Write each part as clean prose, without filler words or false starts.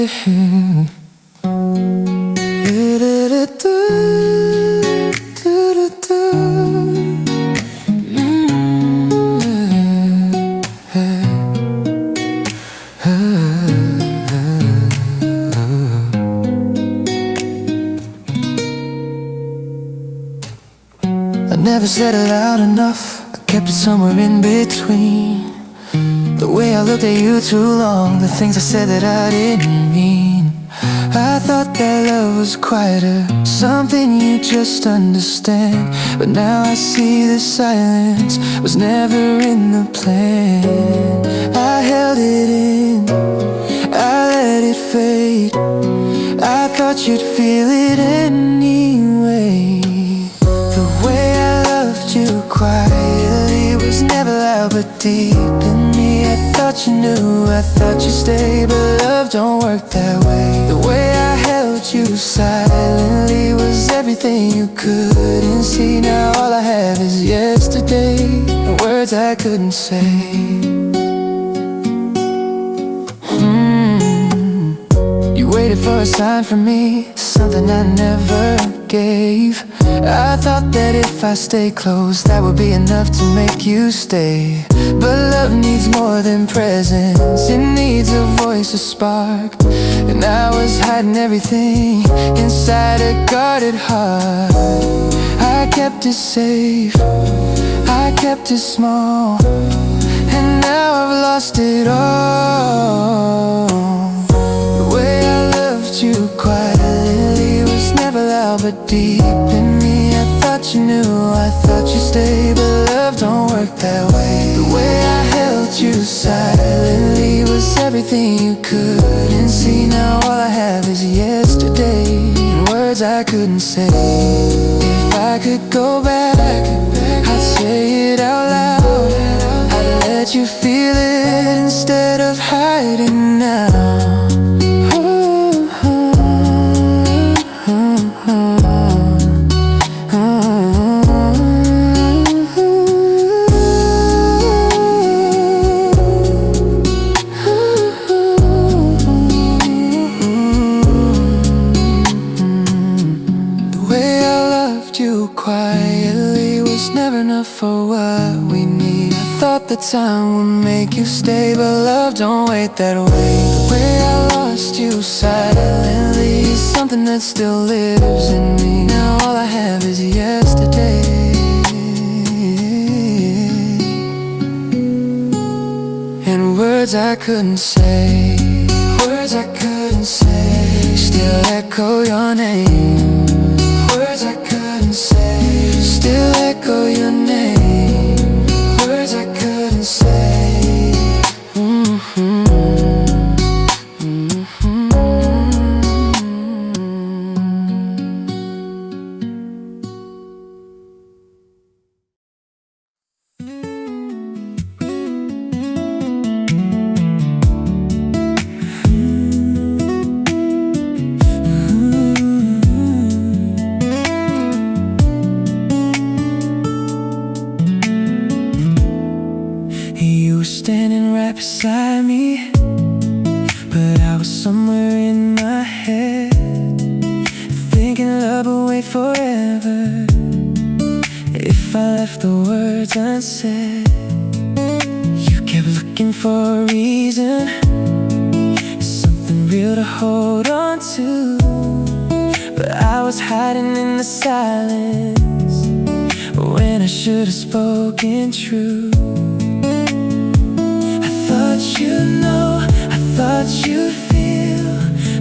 I never said it loud enough, I kept it somewhere in between. The way I looked at you too long, the things I said that I didn't mean. I thought that love was quieter, something you just understand. But now I see the silence was never in the plan. I held it in, I let it fade. I thought you'd feel it anyway. The way I loved you quietly was never loud but deep in me. I thought you knew, I thought you'd stay, but love don't work that way. The way I held you silently was everything you couldn't see. Now all I have is yesterday, and words I couldn't say. You waited for a sign from me, something I never gave. I thought that if I stay close, that would be enough to make you stay. But love needs more than presence, it needs a voice, a spark. And I was hiding everything inside a guarded heart. I kept it safe, I kept it small, and now I've lost it all. The way I loved you quietly was never loud but deep in me. I thought you knew, I thought you'd stay, but love don't work that way. The way I held you silently was everything you couldn't see. Now all I have is yesterday, and words I couldn't say. If I could go back, I'd say it out loud. I'd let you feel it instead of hiding now. Quietly was never enough for what we need. I thought the time would make you stay, but love don't wait that way. The way I lost you silently is something that still lives in me. Now all I have is yesterday, and words I couldn't say, words I couldn't say, still echo your name. Words I couldn't say, still echo your name. Words I couldn't say. Standing right beside me, but I was somewhere in my head, thinking love would wait forever if I left the words unsaid. You kept looking for a reason, something real to hold on to, but I was hiding in the silence when I should have spoken true. You know, I thought you'd feel,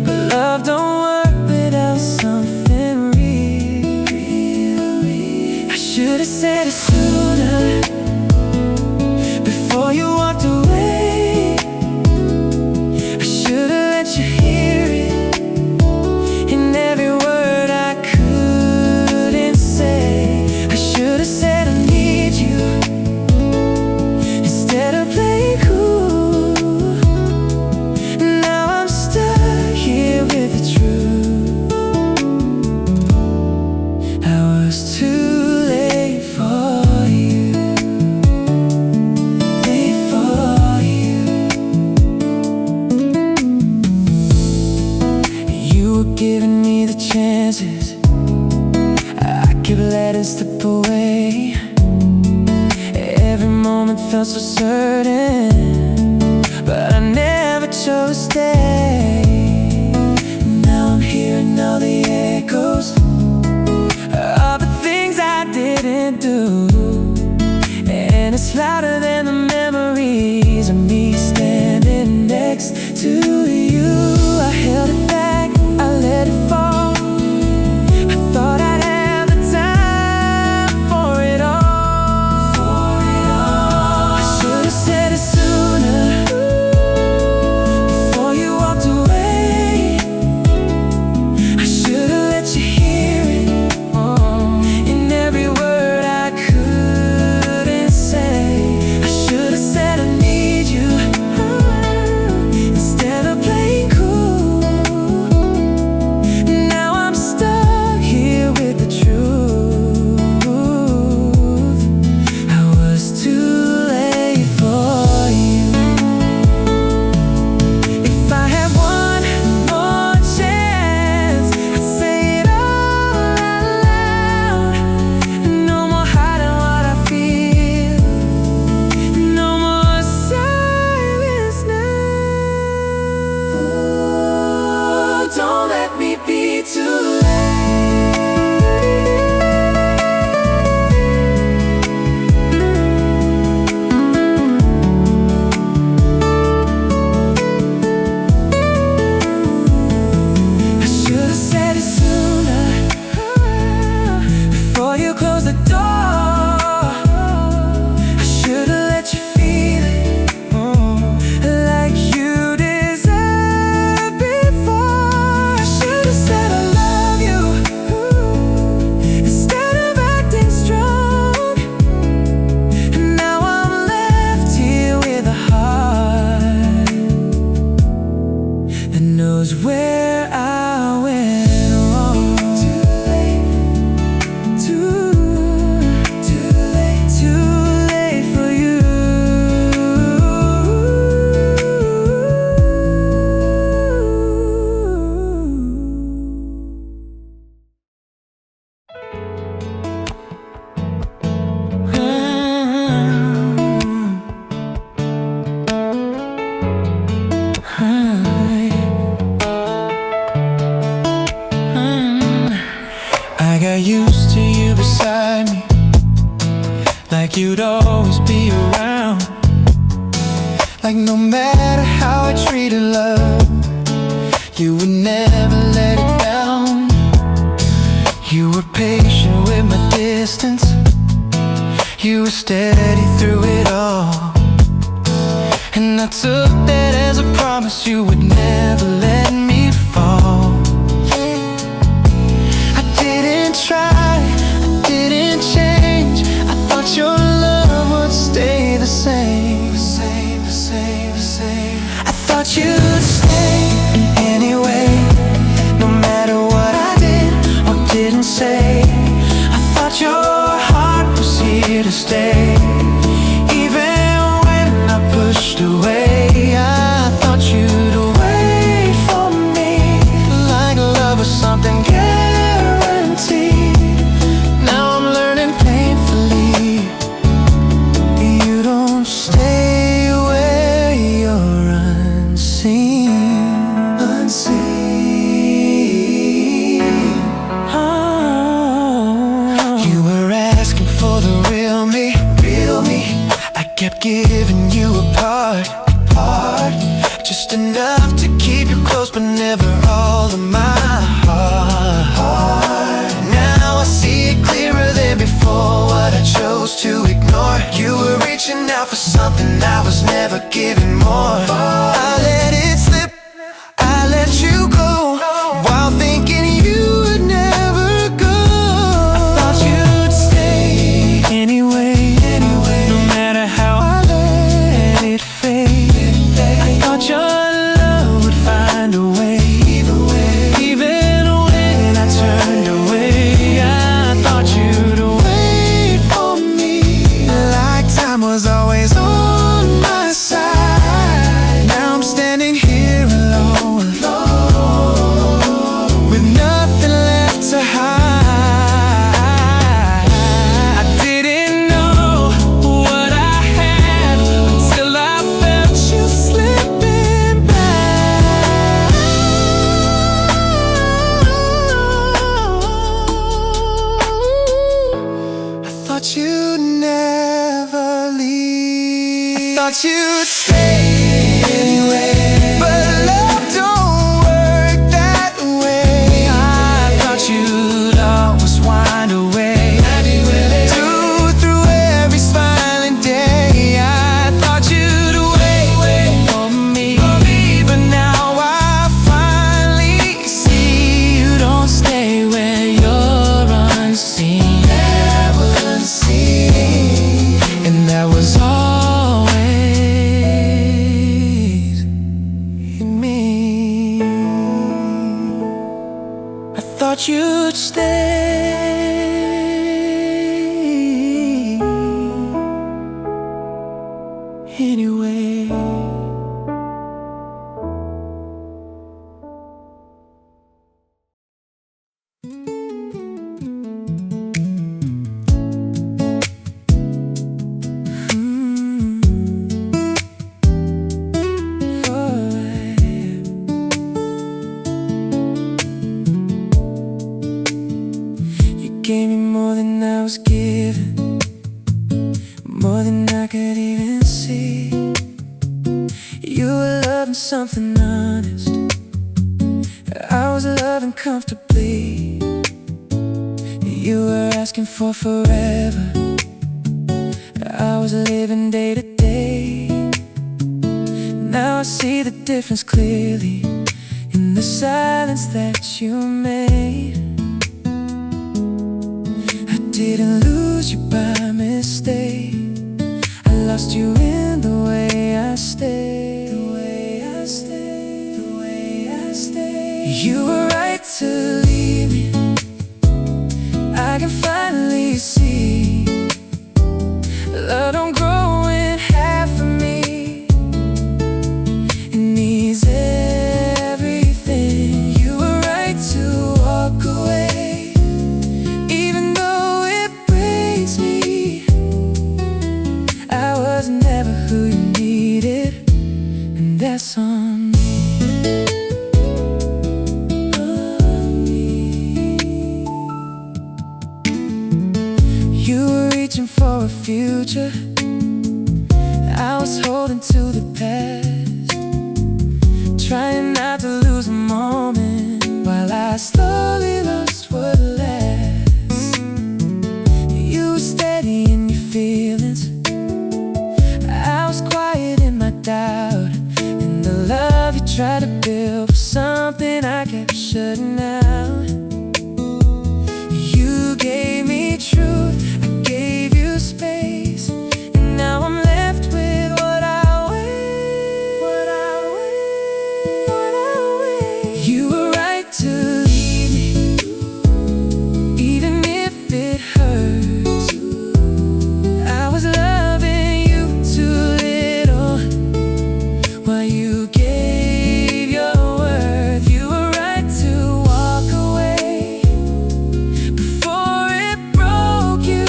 but love don't work without something real. I should have said it sooner, before you walked away. I should have let you hear it in every word I couldn't say. I should have said I need you, giving me the chances. I kept letting slip away. Every moment felt so certain, but I never chose to stay. Now I'm hearing all the echoes of the things I didn't do, and it's louder than the memories of me standing next to you. I held it back, I let it fall. I thought I'd have the time for it all. I should have said it sooner, before you walked away. I should have let you hear it, in every word I couldn't say. I should have said I need you, instead of playing cool. Now I'm stuck here with the truth. I was too late for you. If I had one more chance, I'd say it all out loud. No more hiding what I feel, no more silence now. Don't let me be too late. I should have said it sooner, before you closed the door. I should have let you feel it, like you deserved before. I should have said I love you, instead of acting strong. Now I'm left here with a heart that knows where I went wrong. Too late, too late for you. I got used to you beside me, like you'd always be around. Like no matter how I treated love, you would never let it down. You were patient with my distance, you were steady through it all. And I took that as a promise you would never let me fall. I didn't try, I didn't change. I thought your love would stay the same. I thought you'd stay anyway, no matter what I did or didn't say. I thought your heart was here to stay, even when I pushed away. I thought you'd wait for me, like love was something guaranteed. Now I'm learning painfully, you don't stay where you're unseen. You were asking for the real me. I kept giving you a part, just enough to keep you close, but never all of my heart. Now I see it clearer than before, what I chose to ignore. You were reaching out for something I was never giving more. I let it slip, I let you go, while thinking you would never go. I thought you'd stay anyway, no matter how I let it fade. I thought your love would find a way, even when I turned away. I thought you'd wait for me, like time was always on my side. Now I'm standing here alone, with you'd stay anyway, but love don't work that way. I thought you'd always wind away, do through every smiling day. I thought you'd wait for me, but now I finally see you don't stay where you're unseen. And that was always in me. I thought you'd stay anyway. Gave me more than I was given, more than I could even see. You were loving something honest, I was loving comfortably. You were asking for forever, I was living day to day. Now I see the difference clearly in the silence that you made. Didn't lose you by mistake, I lost you in the way I stayed, the way I stayed, the way I stayed. You were right to leave me, I can finally see love don't grow in half of me, it needs everything. You were right to walk away, never who you needed, and that's on me, on me. You were reaching for a future, I was holding to the past, trying not to lose a moment while I slowly lost what lasts. You were steady in your feelings, I was quiet in my doubt, and the love you tried to build was something I kept shutting out. You gave me truth, I gave you space, and now I'm left with what I weigh, what I weigh, what I weigh. You were right to leave me, even if it hurts. I was loving you too little, while you gave your worth. You were right to walk away before it broke you.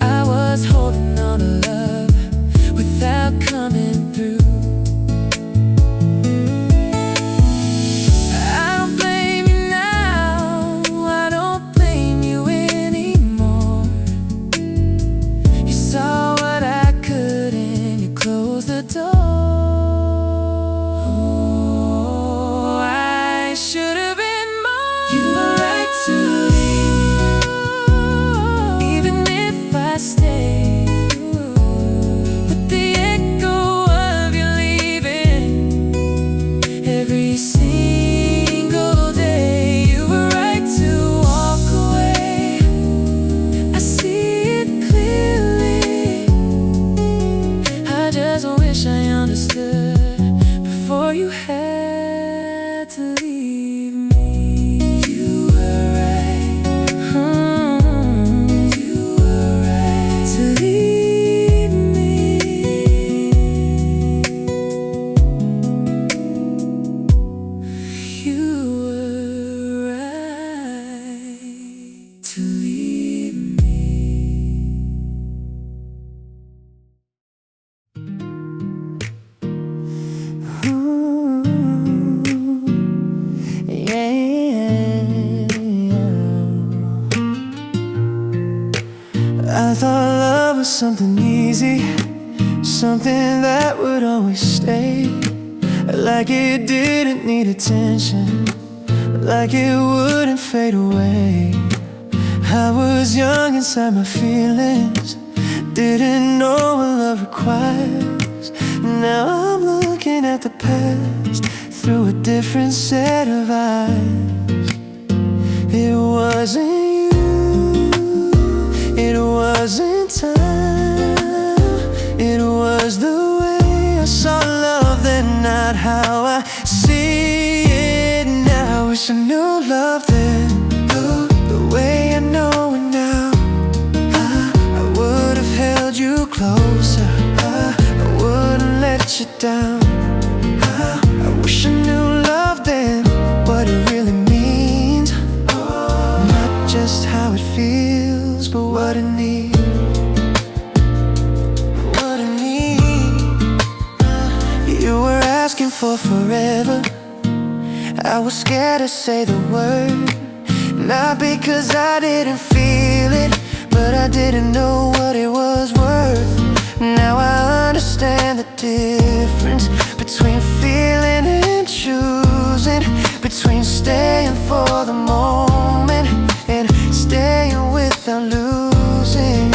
I was holding on to love without coming through. I don't blame you now, I don't blame you anymore. You saw what I could and you closed the door. Oh, I should have been more. You were right to leave me, even if I stayed with the echo of you leaving every single day. You were right to walk away, I see it clearly. I just wish I understood before you had to leave me. You were right, you were right to leave me. You were right to leave me. I thought love was something easy, something that would always stay, like it didn't need attention, like it wouldn't fade away. I was young inside my feelings, didn't know what love requires. Now I'm looking at the past through a different set of eyes. It wasn't you, it wasn't time, it was the way I saw love then, not how I see it now. I wish I knew love then, the way I know it now. I would have held you closer, I wouldn't let you down. I wish I knew love then, what it really means, not just how it feels, but what it needs. What it needs. You were asking for forever, I was scared to say the word, not because I didn't feel it, but I didn't know what it was worth. Now I understand the difference between feeling and choosing, between staying for the moment and staying without losing.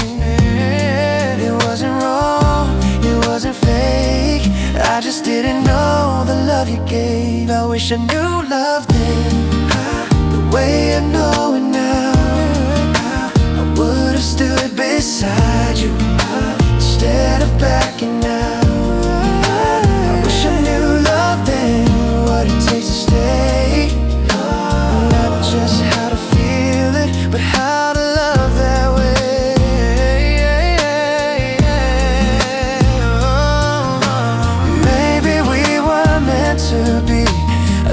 It wasn't wrong, it wasn't fake, I just didn't know the love you gave. I wish I knew love then, the way I know it now. I would have stood beside you instead of backing out. I wish I knew love then, what it takes to stay, not just how to feel it, but how to love that way. Maybe we were meant to be,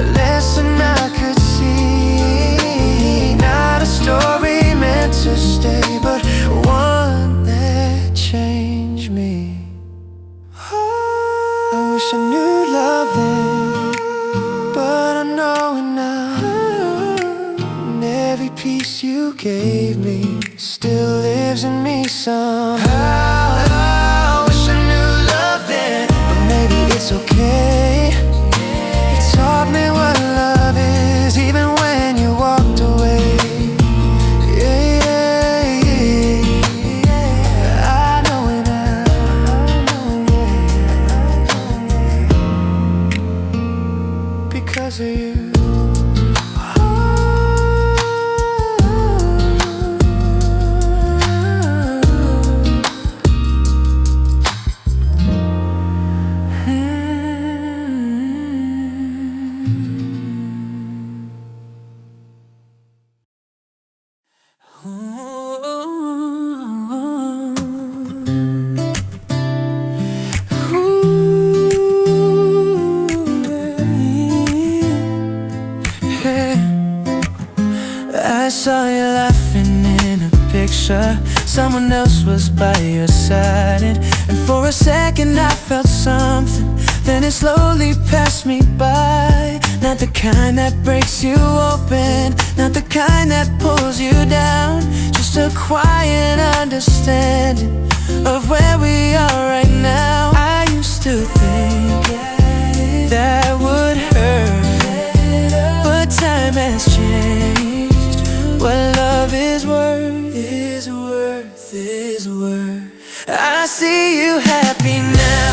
a lesson I could see, not a story meant to stay, but one that changed me. I wish I knew love then, but I know it now. And every piece you gave me still lives in me somehow. I wish I knew love then, but maybe it's okay. You taught me what love is, even when you walked away. I know it now. Because of you. I saw you laughing in a picture, someone else was by your side, and for a second I felt something, then it slowly passed me by. Not the kind that breaks you open, not the kind that pulls you down, just a quiet understanding of where we are right now. I used to think that would hurt, but time has changed. What love is worth, is worth, is worth. I see you happy now,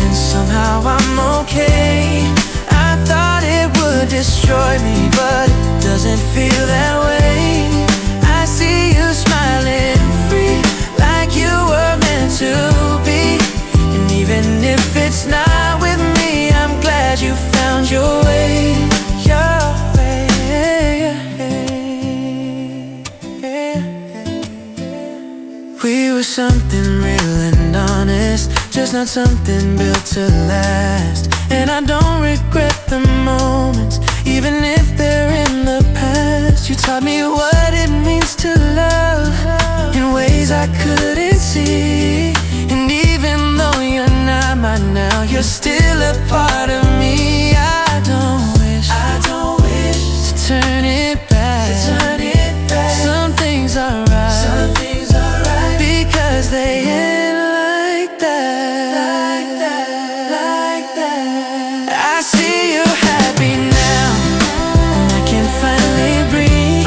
and somehow I'm okay. I thought it would destroy me, but it doesn't feel that way. I see you smiling free, like you were meant to be. And even if it's not with me, I'm glad you found your way. Your way. We were something real and honest, just not something built to last. And I don't regret the moments, even if they're in the past. You taught me what it means to love in ways I couldn't see. And even though you're not mine now, you're still a part of me. I don't wish to turn it back. Some things are right, because they end like that. see you happy now, and I can finally breathe.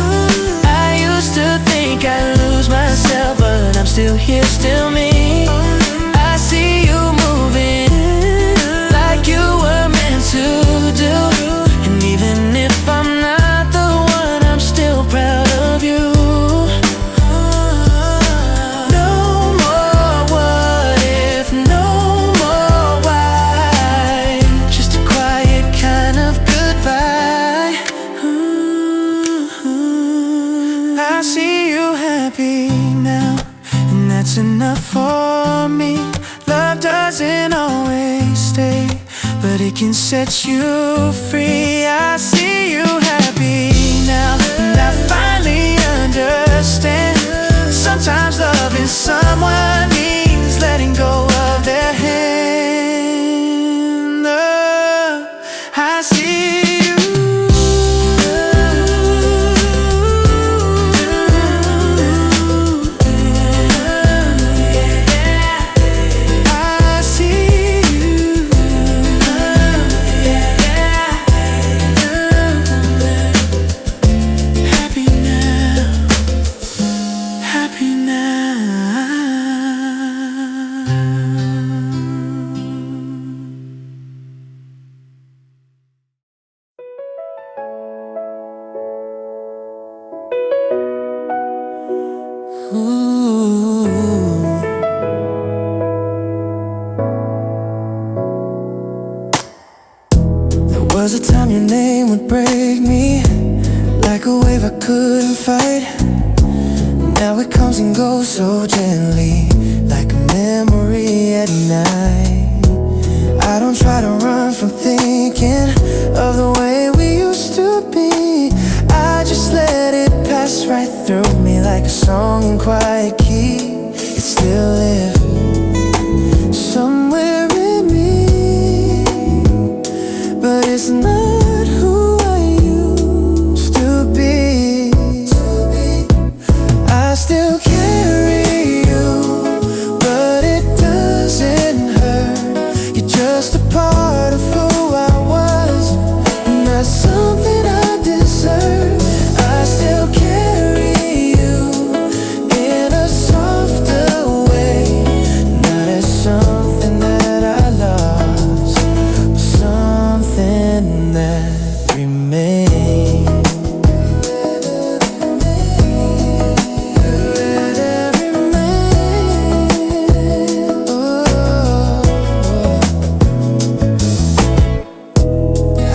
I used to think I'd lose myself, but I'm still here, still me. I see you moving like you were meant to do, and even if I'm not the one, I'm still proud of you. No more what if, no more why, just a quiet kind of goodbye. I see you happy now, and that's enough for me. Love doesn't always stay, but it can set you free. I see you happy now, and I finally understand. Sometimes loving someone means letting go of their hand. I see you. I see you. Happy now, happy now. Ooh. There was a time your name would break me like a wave I couldn't fight. Now it comes and goes so gently, like a memory at night. I don't try to run from thinking of the way we used to be. I just let it pass right through me like a song in quiet key. It still lives somewhere in me, but it's not who I used to be. I still carry you, but it doesn't hurt. You're just a part of who I was, and that's something I deserve. I still carry you in a softer way, not as something that I lost, but something that remains.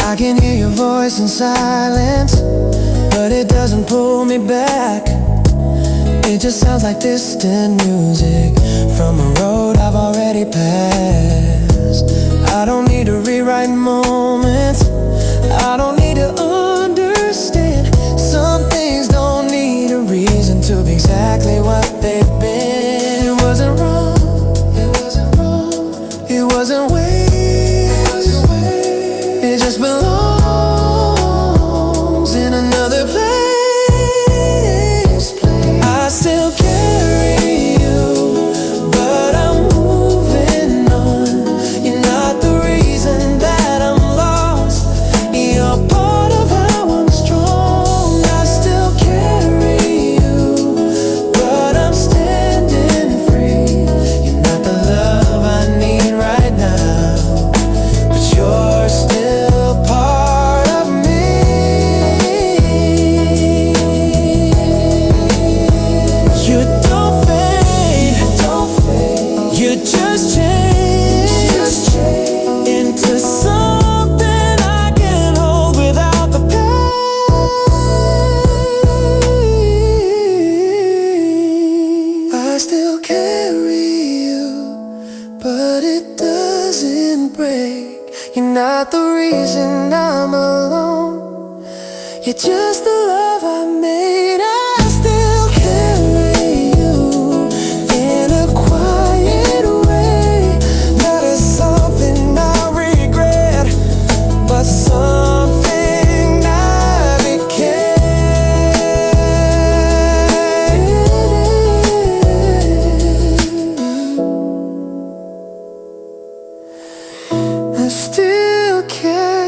I can hear your voice in silence, but it doesn't pull me back. It just sounds like distant music from a road I've already passed. I don't need to rewrite moments, I don't need to understand. Some things don't need a reason to be exactly what they've been. It wasn't wrong, it wasn't wrong, it wasn't waste. It just belongs in another place. I still carry you, but I'm moving on. You're not the reason that I'm lost, you're part of how I'm strong. I still carry you, but I'm standing free. You're not the love I need right now, but you're still part of me. You don't fade, you just change into something I can hold without the pain. I still carry you, but it doesn't break. You're not the reason I'm alone, you're just the love I made. I still carry you in a quiet way, not as something I regret, but something I became. I still care.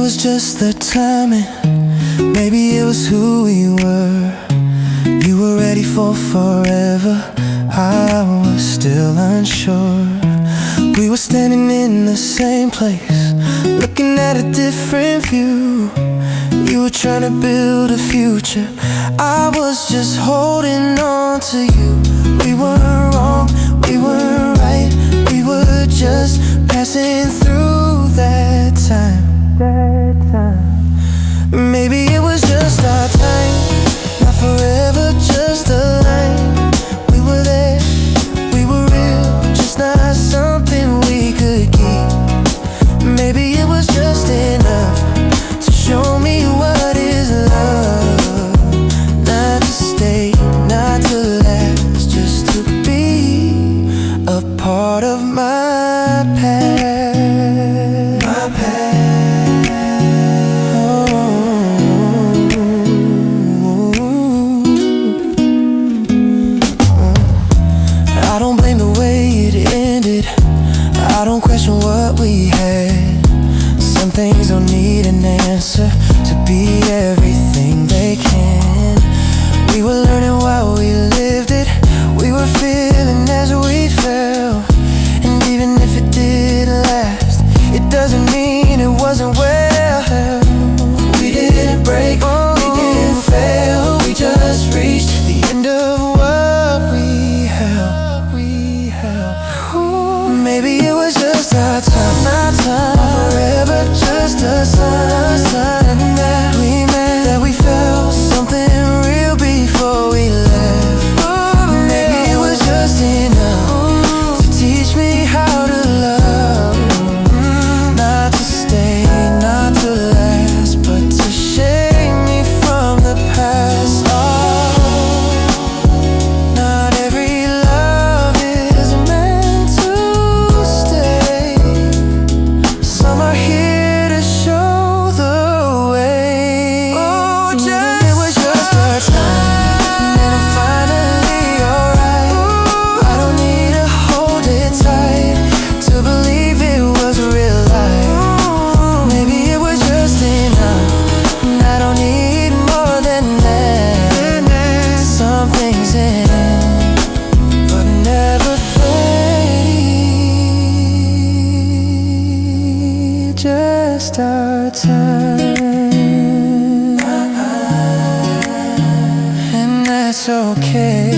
was just the timing, maybe it was who we were. You were ready for forever, I was still unsure. We were standing in the same place, looking at a different view. You were trying to build a future, I was just holding on to you. We weren't wrong, we weren't right, we were just passing through that time. Maybe it was just our time, not forever, just a line. We were there, we were real, just not something we could keep. Maybe it was just enough to show me what is love. Not to stay, not to last, just to be a part of my past. My past. I don't blame the way it ended, I don't question what we had. Some things don't need an answer to be everything they can. We were learning while we lived it, we were feeling as we felt. And even if it didn't last, it doesn't mean it wasn't well. We didn't break, we didn't fail, we just reached the end of what we held. Maybe it was just our time, not forever, just a sign that we met, that we felt something real before we left. Maybe it was just enough to teach me how to love, not to stay, not to last, but to shake me from the past. Oh, not every love is meant to stay. Some are here to show the way. Oh, it was just our time, and I'm finally alright. I don't need to hold it tight to believe it was real life. Maybe it was just enough, and I don't need more than that. Some things end, but never fade. Just our time, and that's okay.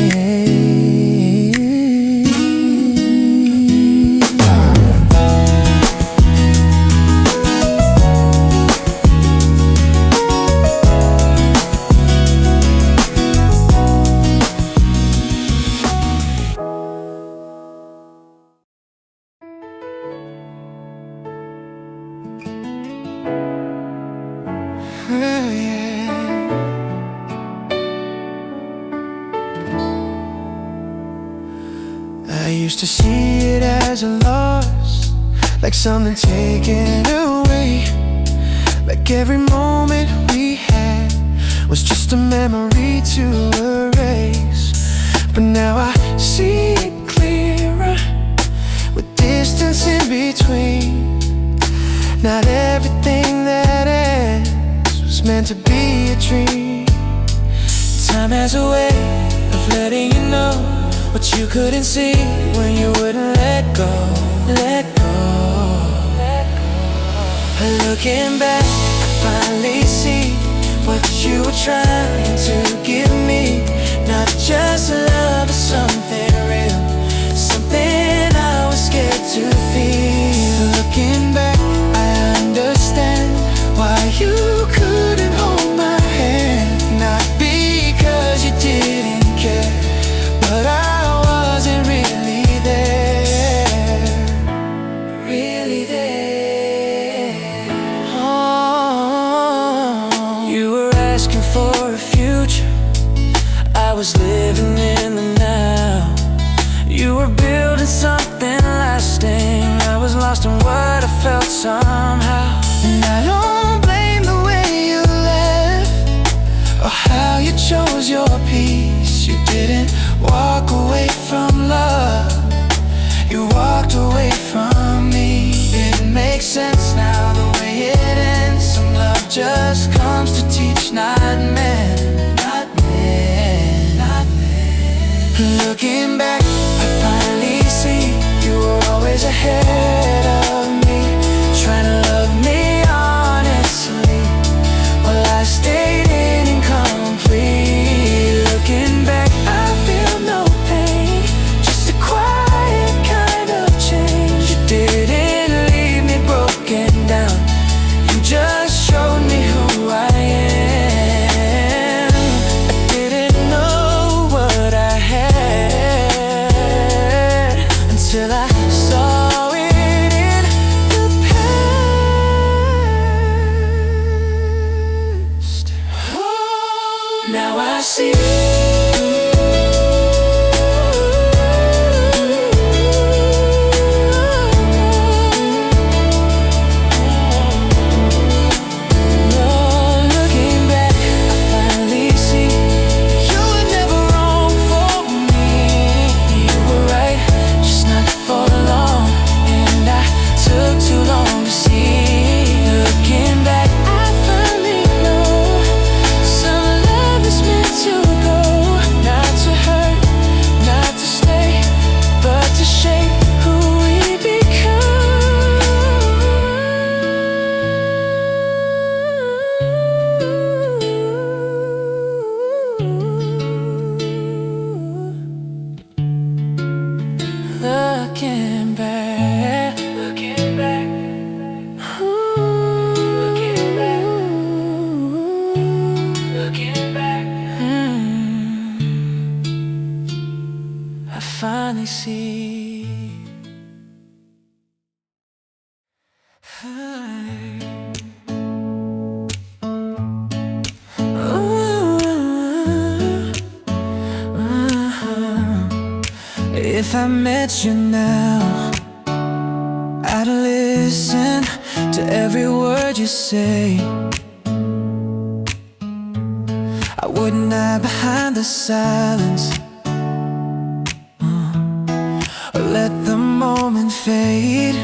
I used to see it as a loss, like something taken away, like every moment we had was just a memory to erase. But now I see it clearer, with distance in between. Not everything that ends was meant to be a dream. Time has a way of letting you know what you couldn't see when you wouldn't let go, let go. Looking back, I finally see what you were trying to give me. Not just love, but something real, something I was scared to feel. Looking back, I understand why you couldn't hold my hand. Not because you didn't care, but I wasn't really there, really there. Oh, you were asking for a future, I was living in the now. You were building something lasting, I was lost in what I felt somehow. And I don't blame the way you left, or how you chose your peace. You didn't walk away from love, you walked away from me. It makes sense now the way it ends. Looking back, I finally see you were always ahead of me, trying to love me honestly, while I stayed incomplete. Looking back, I feel no pain, just a quiet kind of change. You didn't leave me broken down, you just showed me who I am. I didn't know what I had until I saw it in the past. Now I see. Looking back, I finally see you were never wrong for me. You were right, just not for long, and I took too long to see. Looking back, I finally know some love is meant to go, not to hurt, not to stay, but to shape who we become. Looking back, looking back, looking back, looking back. I finally see. If I met you now, I'd listen to every word you say. I wouldn't hide behind the silence, or let the moment fade.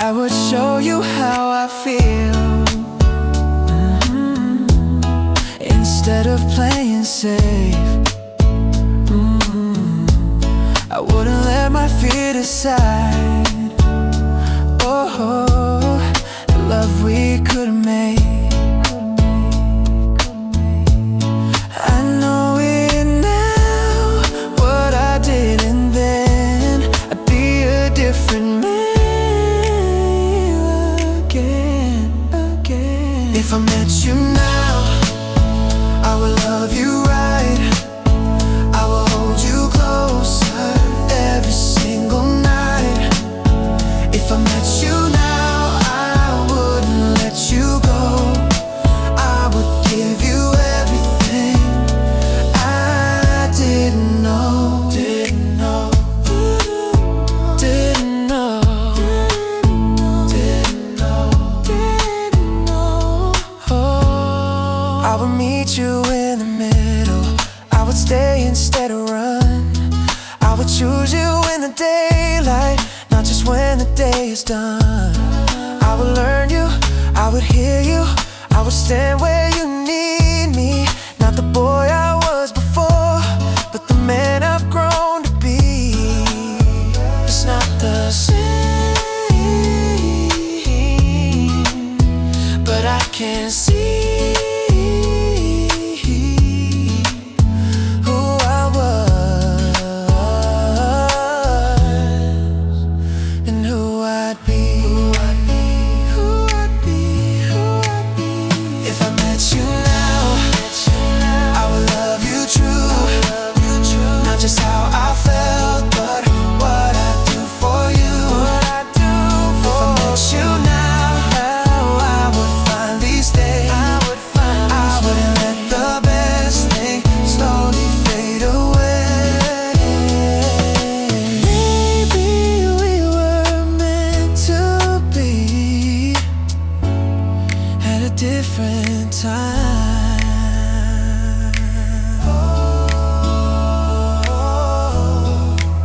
I would show you how I feel, instead of playing safe. I wouldn't let my fear decide. Oh, the love we could have made. I know it now, what I did and then. I'd be a different man again. If I met you now, I would love you right, I will hold you closer every single night. If I met you now, I wouldn't let you go, I would give you everything I didn't know, didn't know, didn't know, didn't know, didn't know. Oh, I would meet you in the middle, I would stay instead of run. I would choose you in the daylight, not just when the day is done. I would learn you, I would hear you, I would stand where you need me. Not the boy I was before, but the man I've grown to be. It's not the same, but I can see just how I felt, but what I do for you. If I met you now, I would finally stay. I wouldn't let the best thing slowly fade away. Maybe we were meant to be at a different time.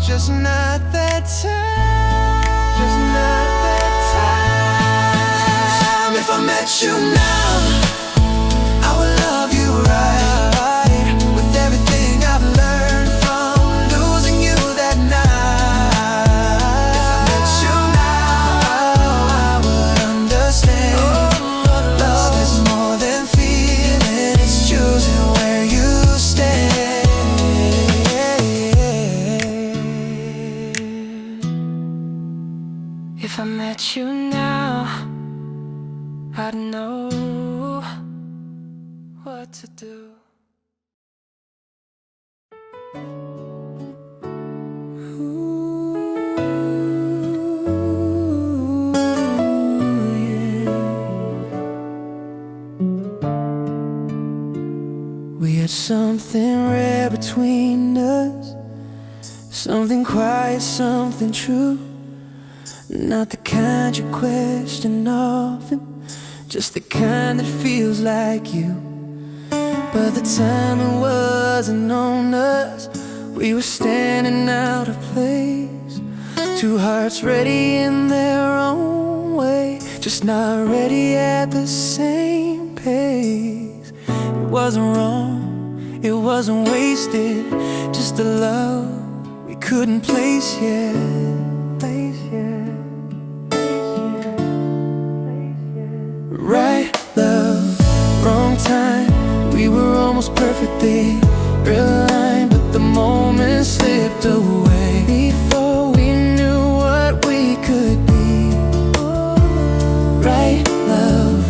Just not that time, just not that time. If I met you now, I would love you right, with everything I know what to do. We had something rare between us, something quiet, something true. Not the kind you question often, just the kind that feels like you. But the timing wasn't on us, we were standing out of place. Two hearts ready in their own way, just not ready at the same pace. It wasn't wrong, it wasn't wasted, just a love we couldn't place yet. Right love, wrong time. We were almost perfectly realigned, but the moment slipped away before we knew what we could be. Right love,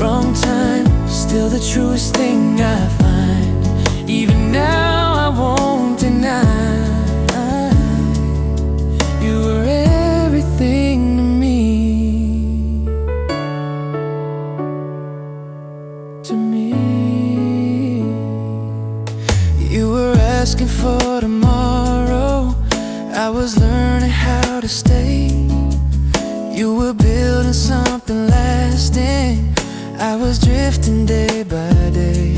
wrong time. Still the truest thing I find. Even now I won't deny you were everything to me. You were asking for tomorrow, I was learning how to stay. You were building something lasting, I was drifting day by day.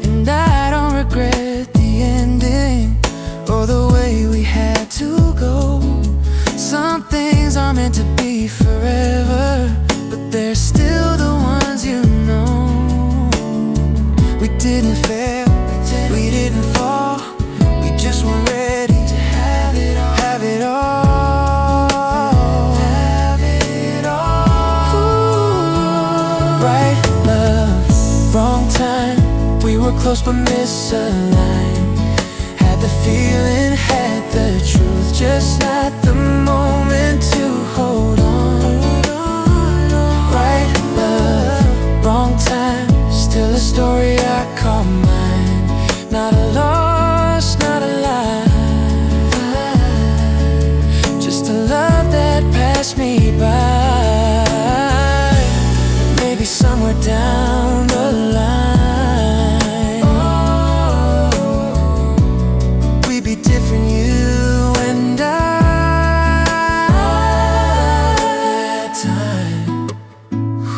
And I don't regret the ending or the way we had to go. Some things are meant to be forever, but they're still the ones you know. We didn't fail, we didn't fall, we just weren't ready to have it all. Have it all, have it all. Ooh. Right love, wrong time. We were close but misaligned. Had the feeling, had the truth, just not the moment to hold on. Right love, wrong time. Still a story I call mine. Not a loss, not a lie, just a love that passed me by. Maybe somewhere down the line, we'd be different, you and I. That time,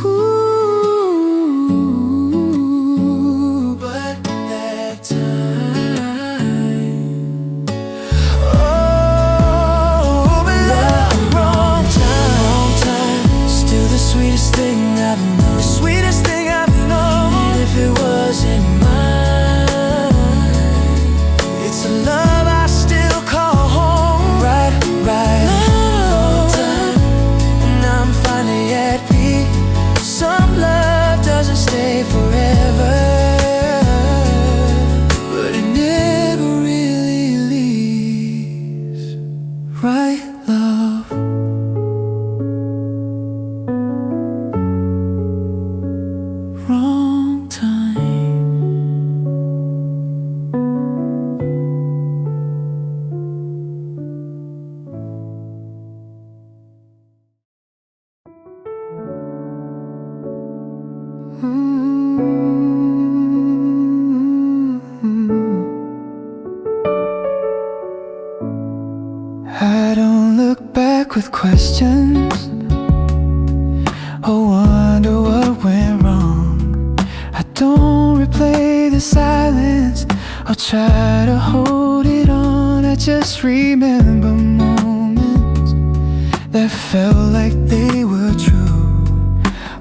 ooh, but that time, oh, but love, wrong time, still the sweetest thing I've known. The sweetest thing I've known. And if it wasn't mine, it's a love I still call home. Right, wrong time, and I'm finally at peace. Some love doesn't stay forever, but it never really leaves. Right love, wrong time. I don't look back with questions or wonder what went wrong. I don't replay the silence or try to hold it on. I just remember moments that felt like they were true.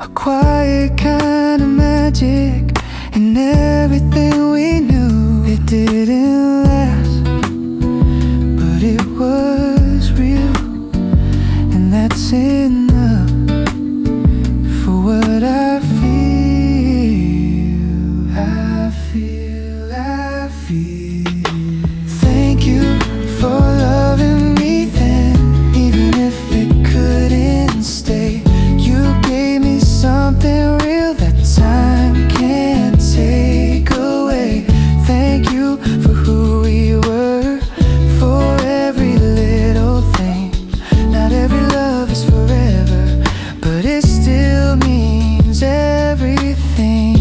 A quiet kind of magic in everything we knew. It didn't last, but it was real, and that's enough for what I feel. I feel, I feel. Thank you for loving me then, even if it couldn't stay. it still means everything.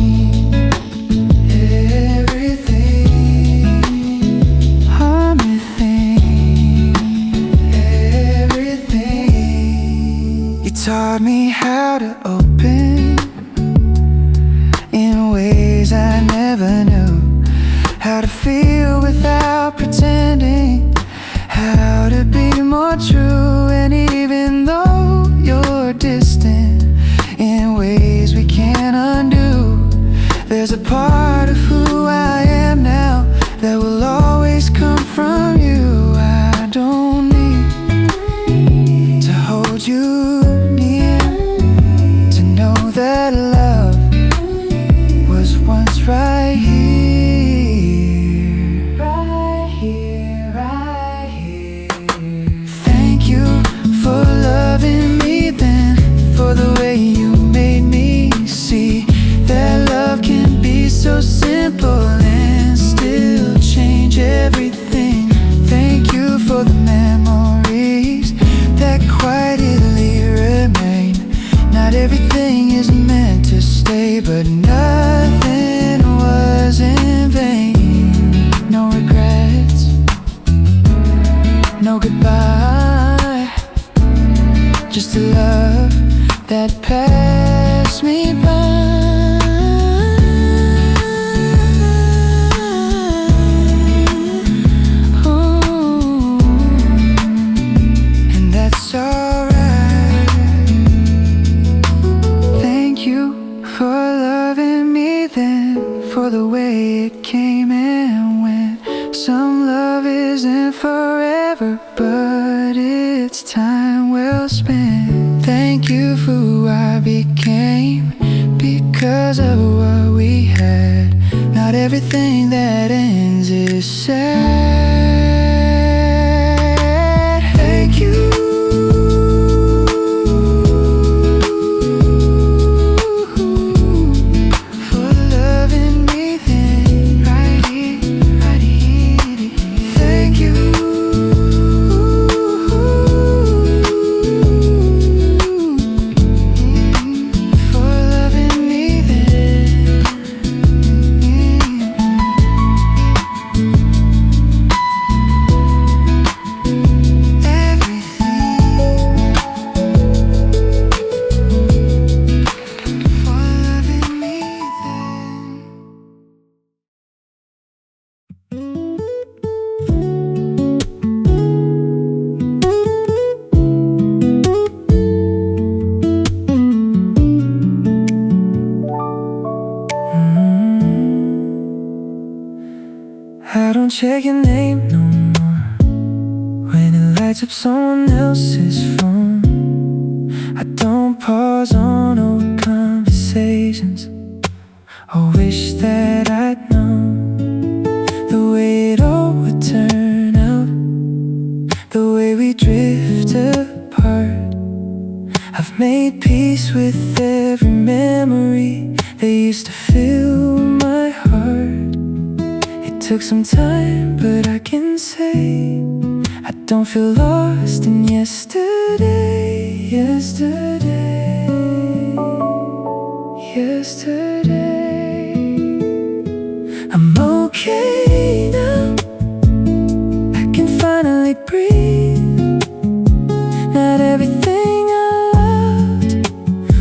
Everything. Everything. You taught me how to open in ways I never knew. How to feel without pretending. How to be more true. And even though you're distant in ways we can't undo, there's a part of who I am now that will always come from you. I don't need to hold you near to know that love was once right here. Right here, right here. Thank you for loving me then, for the way you made me see that love can be so simple and still change everything. Thank you for the memories that quietly remain. Not everything is meant to stay, but nothing was in vain. No regrets, no goodbye, just a love that passed me by. And that's alright. Thank you for loving me then, for the way it came and went. Some love isn't forever, but it's time well spent. Thank you for who I became because of what we had. Not everything that ends is sad. Thank you. For loving me then, right here, right here. Thank you. For loving me then. Everything. For loving me then. I don't check your name no more when it lights up someone else's phone. I don't pause on old conversations or wish that I'd known the way it all would turn out, the way we drift apart. I've made peace with every memory that used to fill my heart. It took some time, but I can say I don't feel lost in yesterday. Yesterday, yesterday. I'm okay now. I can finally breathe. Not everything I loved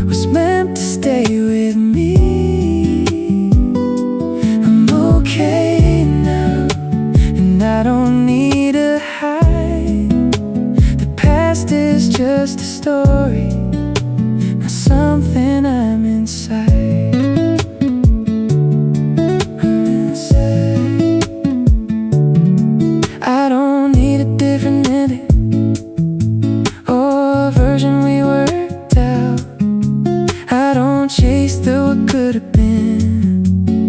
was meant to stay with me. I'm okay now, and I don't need to hide. The past is just a story, not something I'm inside. I'm inside. I don't need a different ending or a version we worked out. I don't chase the what could have been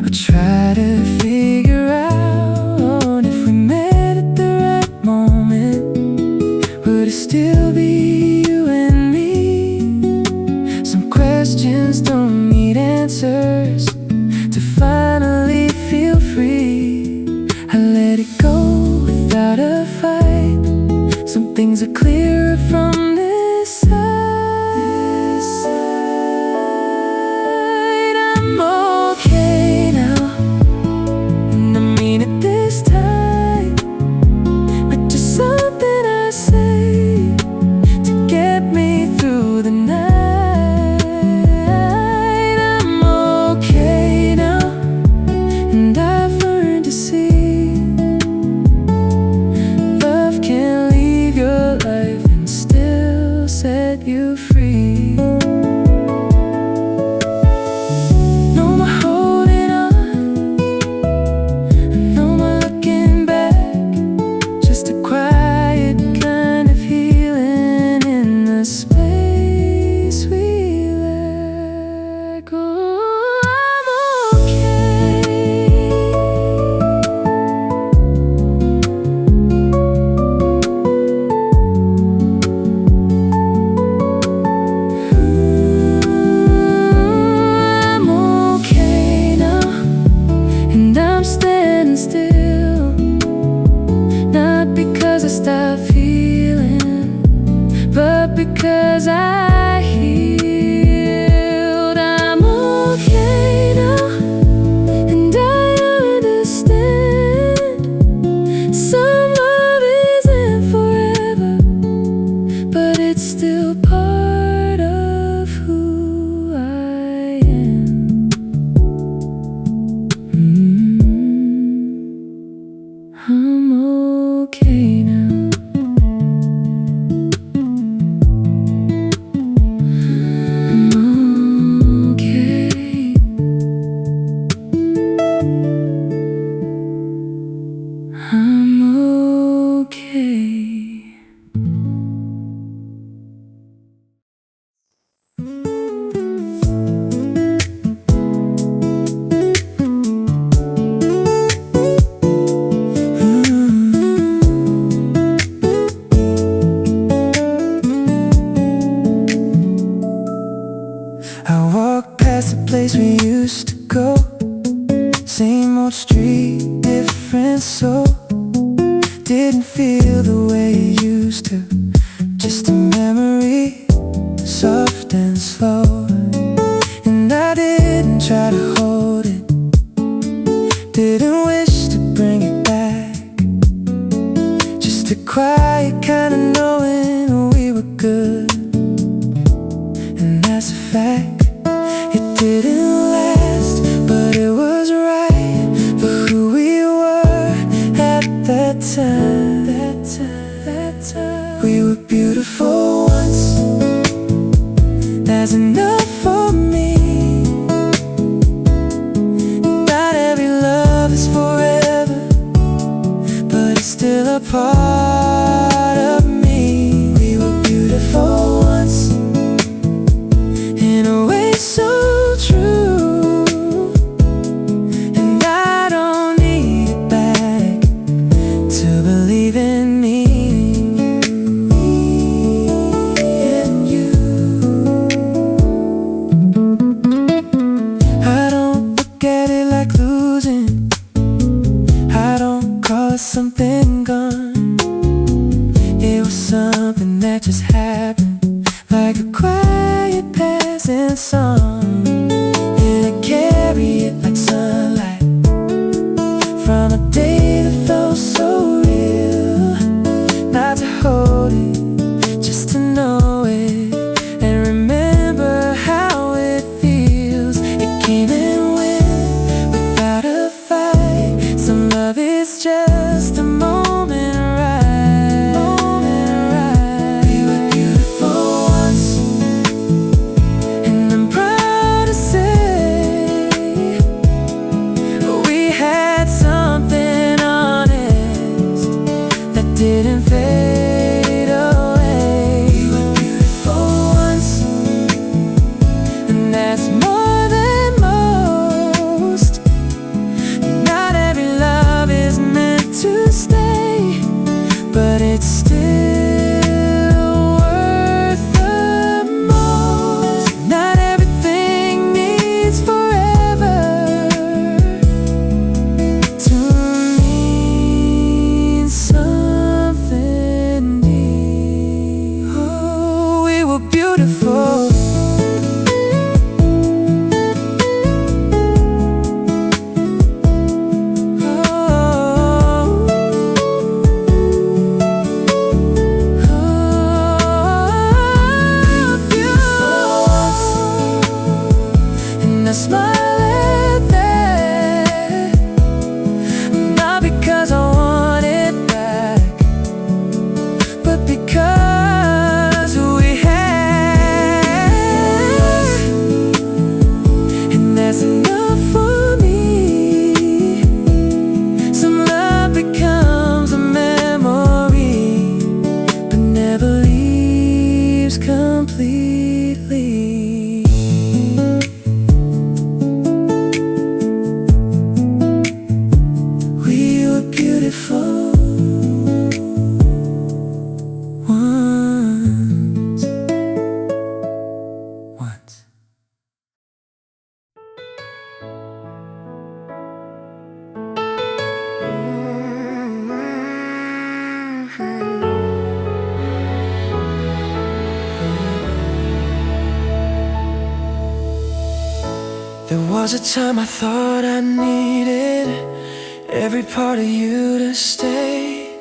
or try to figure out if we met at the right moment. Would it still be you and me? Some questions don't need answers to finally feel free. I let it go without a fight. Some things are clearer from this side. No more holding on, no more looking back. Just a quiet kind of healing in the space we lack. Oh, I'm okay. I'm okay now, and I'm standing still. Not because I stopped feeling, but because I healed. I'm okay now, and I understand. Some love isn't forever, but it's still part of who I am. I'm okay now. I'm okay. I'm okay. I walked past the place we used to go. Same old street, different soul. Didn't feel the way it used to. Just a memory, soft and slow. And I didn't try to hold it. Didn't wish to bring it back. Just a quiet kind of knowing we were good. And that's a fact. It didn't last, but it was right for who we were at that time. We were beautiful once. That's enough for me. Not every love is forever, but it's still a part of me. We were beautiful once, in a way so true, and I don't need it back to believe in me and you. I don't look at it like losing. I don't call it something gone. It was something that just happened, like a quiet passing song. And I carry it like sunlight from a day that felt so real. Not to hold it, just to know it, and remember how it feels. It came and went without a fight. Some love is just a moment, right? We were beautiful once, and I'm proud There was a time I thought I needed every part of you to stay.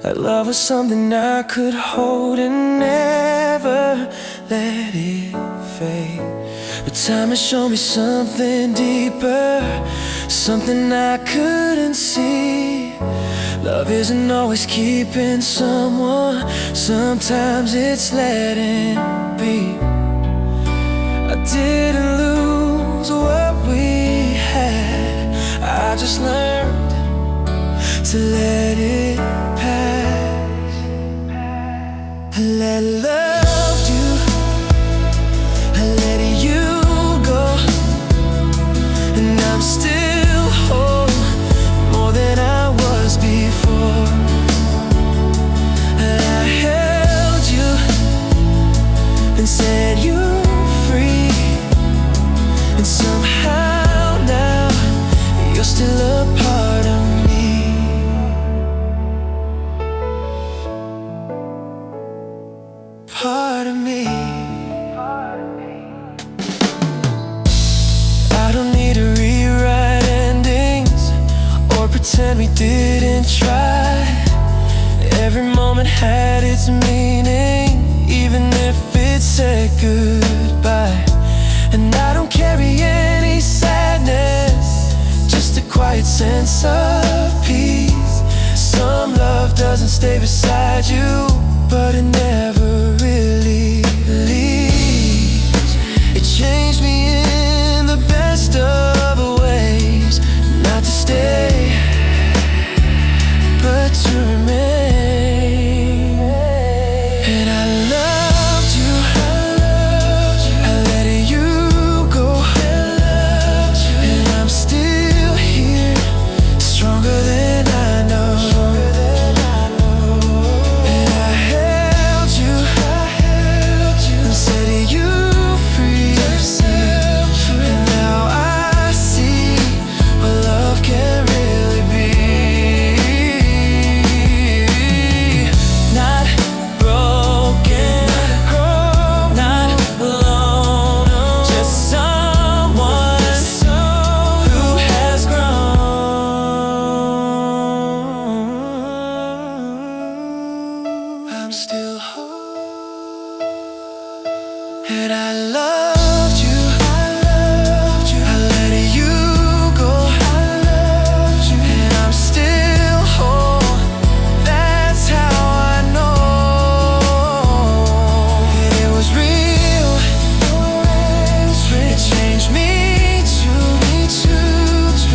Like love was something I could hold and never let it fade. But time has shown me something deeper, something I couldn't see. Love isn't always keeping someone, sometimes it's letting be. I didn't lose what we had, I just learned to let it pass. I loved you, I let you go, and I'm still whole, more than I was before. I held you and set you free, and somehow now you're still a part of me. Part of me. I don't need to rewrite endings or pretend we didn't try. Every moment had its meaning, even if it said goodbye. And I don't carry any sadness, just a quiet sense of peace. Some love doesn't stay beside you, but it never really leaves. It changed me in the best of ways, not to stay, but to remain. And I loved you, I let you go, and I'm still here, stronger than I know. And I held you and set you free, and now I see what love can really be. Not broken, not alone, just someone who has grown. I'm still whole, and I loved you, I let you go, and I'm still whole. That's how I know that it was real. It changed me too,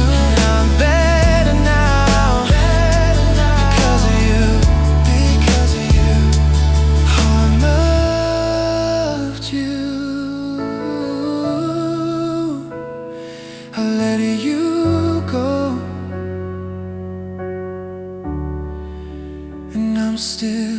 and I'm better now because of you. Oh, I loved you, I let you go, and I'm still